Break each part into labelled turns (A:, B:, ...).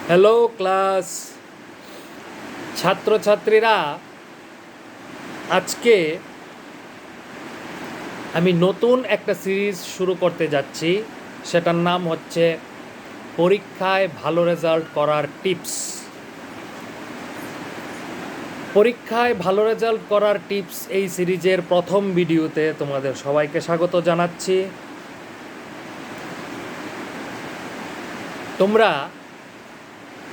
A: Hello class ছাত্রছাত্রীরা, আজকে আমি নতুন একটা সিরিজ শুরু করতে যাচ্ছি। সেটার নাম হচ্ছে পরীক্ষায় ভালো রেজাল্ট করার টিপস। পরীক্ষায় ভালো রেজাল্ট করার টিপস এই সিরিজের প্রথম ভিডিওতে তোমাদের সবাইকে স্বাগত জানাচ্ছি। তোমরা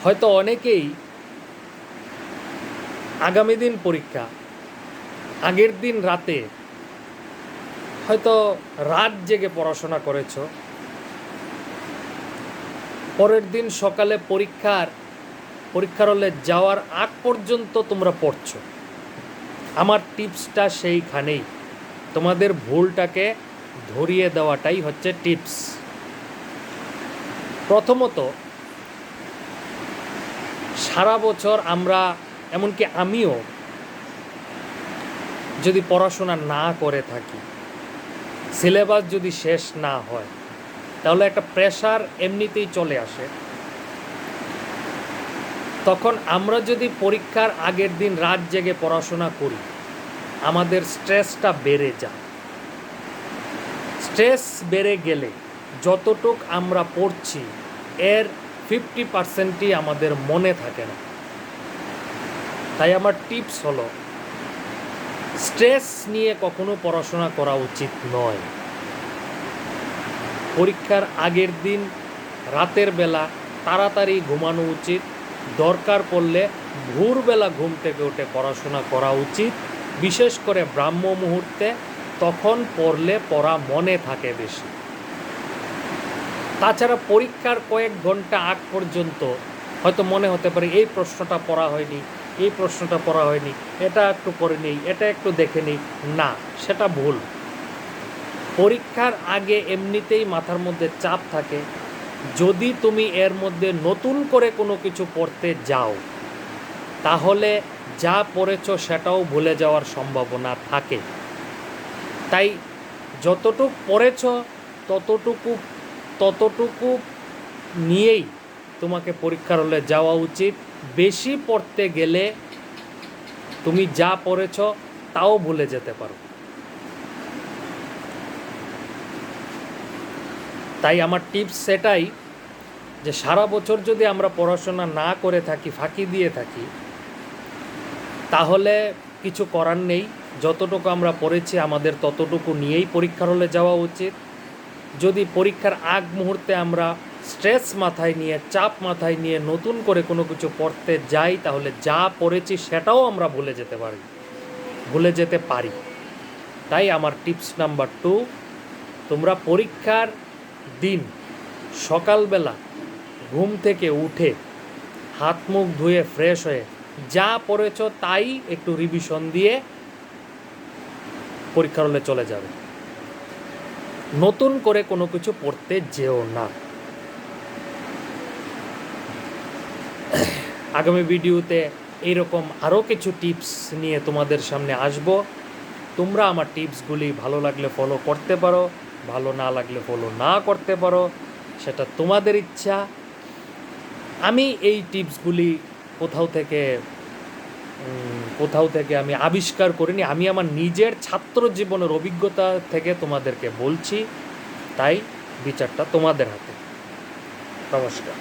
A: হয়তো অনেকেই আগামী দিন পরীক্ষা, আগের দিন রাতে হয়তো রাত জেগে পড়াশোনা করেছো, পরের দিন সকালে পরীক্ষার হলে যাওয়ার আগ পর্যন্ত তোমরা পড়ছো। আমার টিপসটা সেইখানেই, তোমাদের ভুলটাকে ধরিয়ে দেওয়াটাই হচ্ছে টিপস। প্রথমত, সারা বছর আমরা, এমনকি আমিও, যদি পড়াশোনা না করে থাকি, সিলেবাস যদি শেষ না হয়, তাহলে একটা প্রেশার এমনিতেই চলে আসে। তখন আমরা যদি পরীক্ষার আগের দিন রাত জেগে পড়াশোনা করি, আমাদের স্ট্রেসটা বেড়ে যায়। স্ট্রেস বেড়ে গেলে যতটুক আমরা পড়ছি এর 50%ই আমাদের মনে থাকে না। তাই আমার টিপস হলো, স্ট্রেস নিয়ে কখনো পড়াশোনা করা উচিত নয়। পরীক্ষার আগের দিন রাতের বেলা তাড়াতাড়ি ঘুমানো উচিত। দরকার পড়লে ভোরবেলা ঘুম থেকে উঠে পড়াশোনা করা উচিত, বিশেষ করে ব্রাহ্ম মুহূর্তে। তখন পড়লে পড়া মনে থাকে বেশি। তাছাড়া পরীক্ষার কয়েক ঘন্টা আগ পর্যন্ত হয়তো মনে হতে পারে এই প্রশ্নটা পড়া হয়নি, এই প্রশ্নটা পড়া হয়নি, এটা একটু পড়ে নিই, এটা একটু দেখে নিই। না, সেটা ভুল। পরীক্ষার আগে এমনিতেই মাথার মধ্যে চাপ থাকে। যদি তুমি এর মধ্যে নতুন করে কোনো কিছু পড়তে যাও, তাহলে যা পড়েছ সেটাও ভুলে যাওয়ার সম্ভাবনা থাকে। তাই যতটুকু পড়েছ ততটুকু নিয়েই তোমাকে পরীক্ষার হলে যাওয়া উচিত। বেশি পড়তে গেলে তুমি যা পড়েছ তাও ভুলে যেতে পারো। তাই আমার টিপস সেটাই, যে সারা বছর যদি আমরা পড়াশোনা না করে থাকি, ফাঁকি দিয়ে থাকি, তাহলে কিছু করার নেই। যতটুকু আমরা পড়েছি আমাদের ততটুকু নিয়েই পরীক্ষার হলে যাওয়া উচিত। যদি পরীক্ষার আগ মুহূর্তে আমরা স্ট্রেস মাথায় নিয়ে, চাপ মাথায় নিয়ে নতুন করে কোনো কিছু পড়তে যাই, তাহলে যা পড়েছি সেটাও আমরা ভুলে যেতে পারি। তাই আমার টিপস নাম্বার 2, তোমরা পরীক্ষার দিন সকালবেলা ঘুম থেকে উঠে হাত মুখ ধুয়ে ফ্রেশ হয়ে যা পড়েছ তাই একটু রিভিশন দিয়ে পরীক্ষার হলে চলে যাবে। নতুন করে কোনো কিছু পড়তে যেও না। আগামী ভিডিওতে এইরকম আরও কিছু টিপস নিয়ে তোমাদের সামনে আসব। তোমরা আমার টিপসগুলি ভালো লাগলে ফলো করতে পারো, ভালো না লাগলে ফলো না করতে পারো, সেটা তোমাদের ইচ্ছা। আমি এই টিপসগুলি কোথাও থেকে আমি আবিষ্কার করিনি, আমি আমার নিজের ছাত্র জীবনের অভিজ্ঞতা থেকে তোমাদেরকে বলছি। তাই বিচারটা তোমাদের হাতে। নমস্কার।